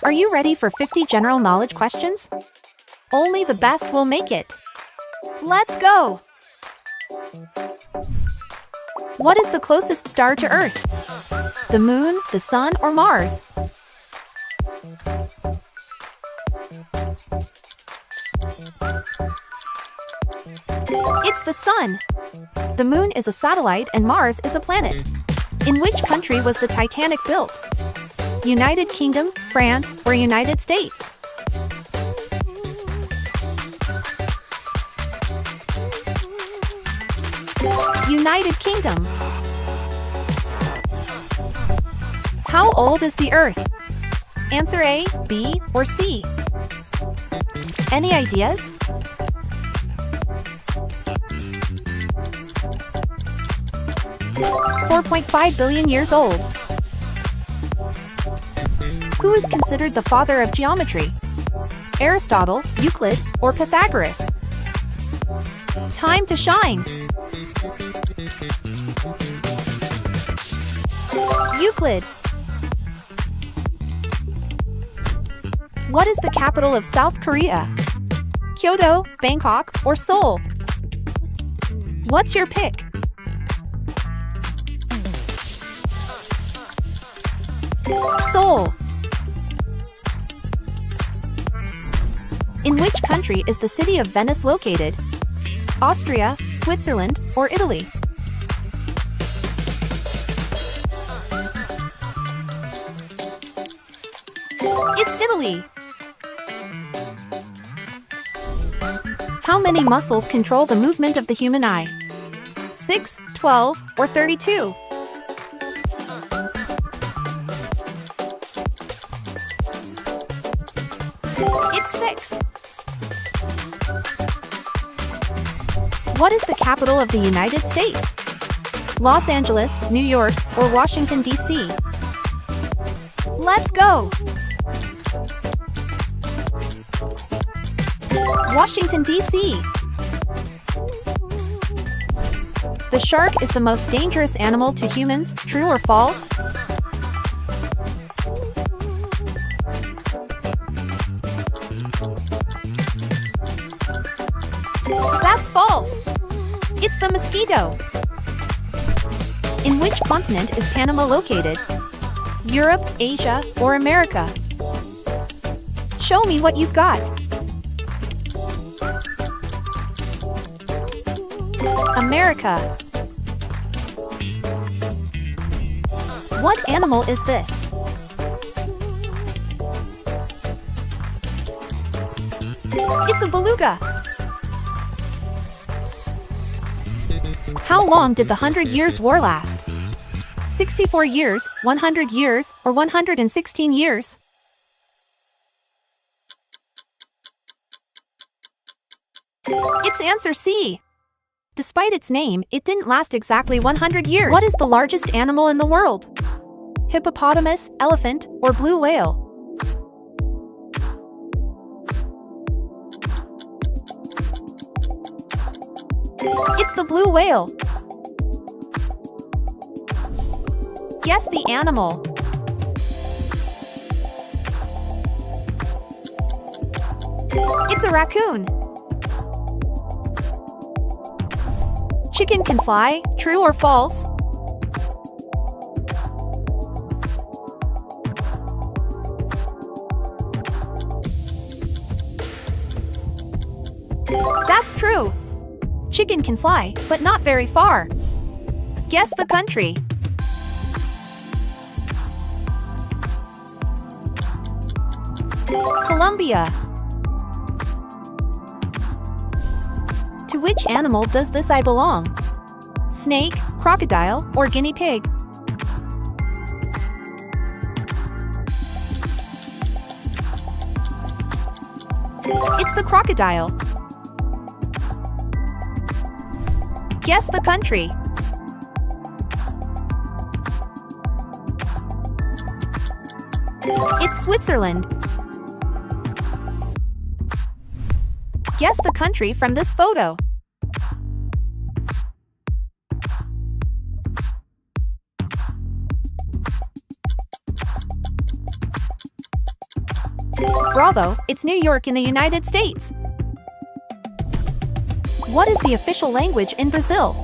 Are you ready for 50 general knowledge questions? Only the best will make it. Let's go! What is the closest star to Earth? The Moon, the Sun, or Mars? It's the Sun. The Moon is a satellite and Mars is a planet. In which country was the Titanic built? United Kingdom, France, or United States? United Kingdom. How old is the Earth? Answer A, B, or C. Any ideas? $4.5 billion years old. Who is considered the father of geometry? Aristotle, Euclid, or Pythagoras? Time to shine! Euclid. What is the capital of South Korea? Kyoto, Bangkok, or Seoul? What's your pick? Seoul. In which country is the city of Venice located? Austria, Switzerland, or Italy? It's Italy. How many muscles control the movement of the human eye? 6, 12, or 32? It's 6. What is the capital of the United States? Los Angeles, New York, or Washington, D.C.? Let's go! Washington, D.C. The shark is the most dangerous animal to humans, true or false? That's false! It's the mosquito. In which continent is Panama located? Europe, Asia, or America? Show me what you've got. America. What animal is this? It's a beluga. How long did the 100 Years' War last? 64 years, 100 years, or 116 years? It's answer C. Despite its name, it didn't last exactly 100 years. What is the largest animal in the world? Hippopotamus, elephant, or blue whale? It's the blue whale. Guess the animal. It's a raccoon. Chicken can fly, true or false? That's true. Chicken can fly, but not very far. Guess the country. Colombia. To which animal does this eye belong? Snake, crocodile, or guinea pig? It's the crocodile. Guess the country. It's Switzerland. Guess the country from this photo. Bravo, it's New York in the United States. What is the official language in Brazil?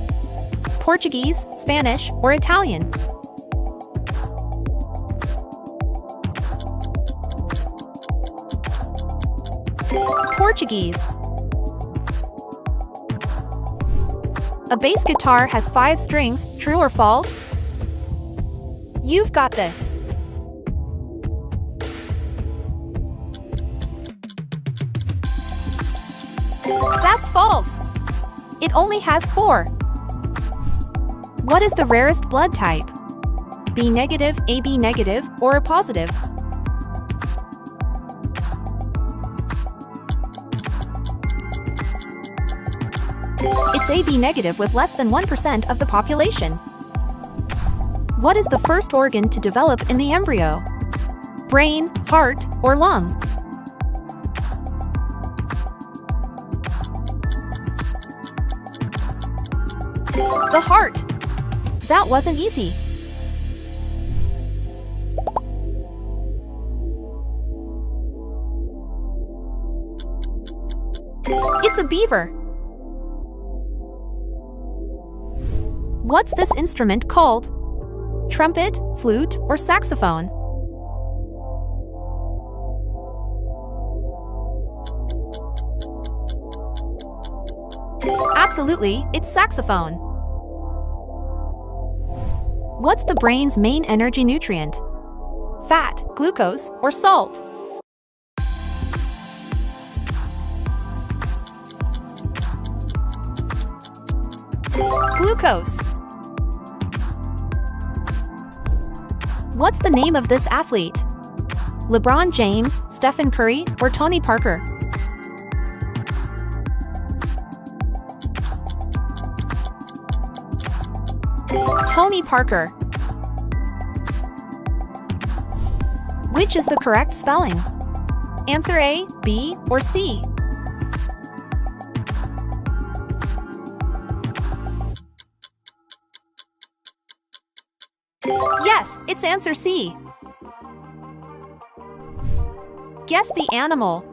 Portuguese, Spanish, or Italian? Portuguese. A bass guitar has 5 strings, true or false? You've got this. That's false. It only has 4. What is the rarest blood type? B negative, AB negative, or A positive? It's AB negative with less than 1% of the population. What is the first organ to develop in the embryo? Brain, heart, or lung? The heart. That wasn't easy. It's a beaver. What's this instrument called? Trumpet, flute, or saxophone? Absolutely, it's saxophone. What's the brain's main energy nutrient? Fat, glucose, or salt? Glucose. What's the name of this athlete? LeBron James, Stephen Curry, or Tony Parker? Tony Parker. Which is the correct spelling? Answer A, B, or C? Yes, it's answer C. Guess the animal.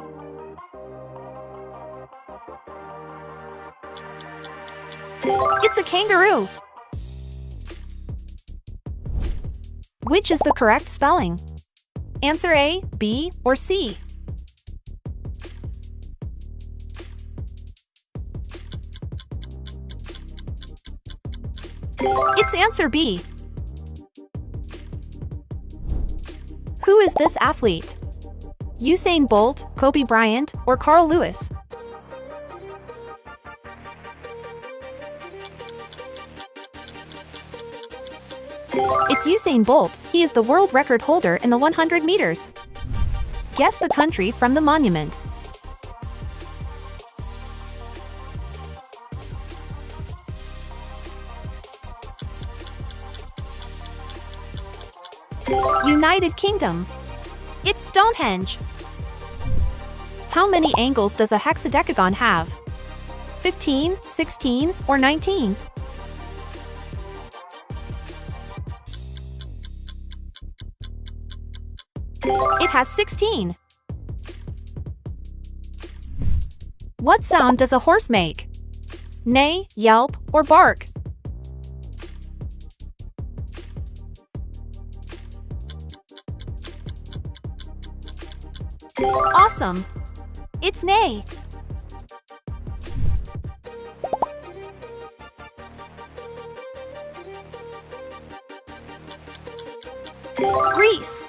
It's a kangaroo. Which is the correct spelling? Answer A, B, or C? It's answer B. Who is this athlete? Usain Bolt, Kobe Bryant, or Carl Lewis? It's Usain Bolt. He is the world record holder in the 100 meters. Guess the country from the monument. United Kingdom. It's Stonehenge. How many angles does a hexadecagon have? 15, 16, or 19? It has 16. What sound does a horse make? Neigh, yelp, or bark? Awesome! It's neigh. Greece.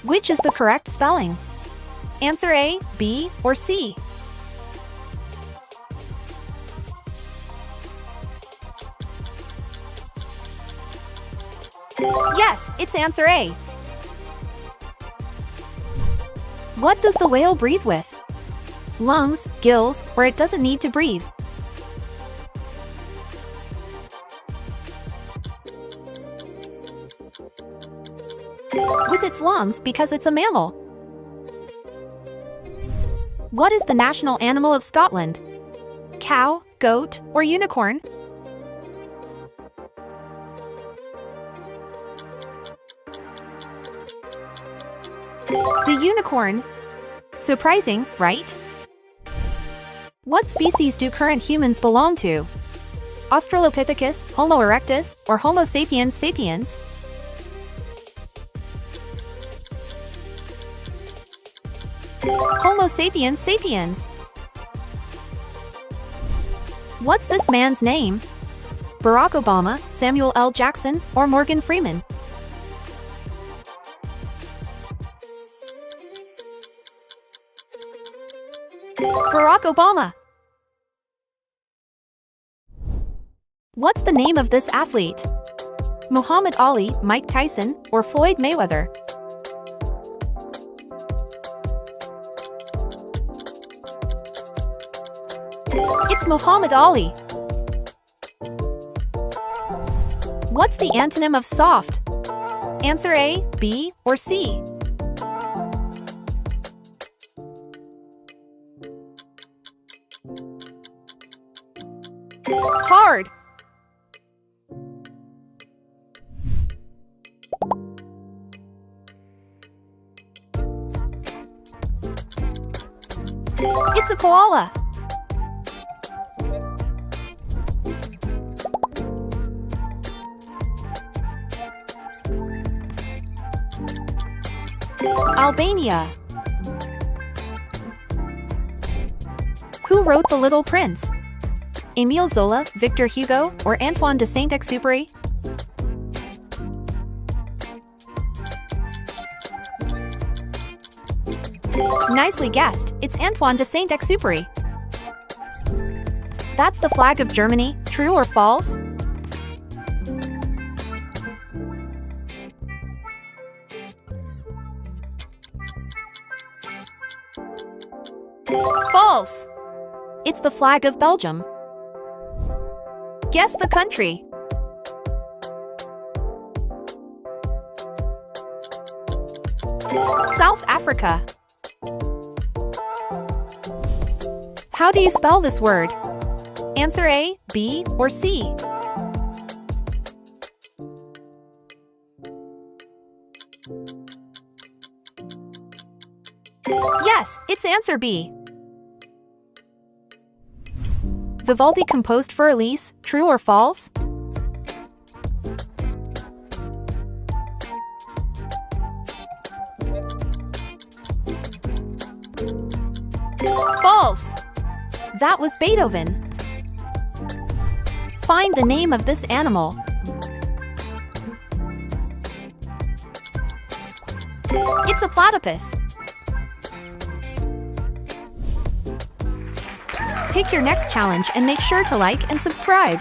Which is the correct spelling? Answer A, B, or C? Yes, it's answer A. What does the whale breathe with? Lungs, gills, or it doesn't need to breathe? With its lungs because it's a mammal. What is the national animal of Scotland? Cow, goat, or unicorn? The unicorn. Surprising, right? What species do current humans belong to? Australopithecus, Homo erectus, or Homo sapiens sapiens? Homo sapiens sapiens. What's this man's name? Barack Obama, Samuel L. Jackson, or Morgan Freeman? Barack Obama. What's the name of this athlete? Muhammad Ali, Mike Tyson, or Floyd Mayweather? It's Muhammad Ali. What's the antonym of soft? Answer A, B, or C? Hard. It's a koala. Albania. Who wrote The Little Prince? Émile Zola, Victor Hugo, or Antoine de Saint-Exupéry? Nicely guessed, it's Antoine de Saint-Exupéry. That's the flag of Germany, true or false? False! It's the flag of Belgium. Guess the country. South Africa. How do you spell this word? Answer A, B, or C? Yes, it's answer B. Vivaldi composed for Elise, true or false? False! That was Beethoven. Find the name of this animal. It's a platypus. Pick your next challenge and make sure to like and subscribe.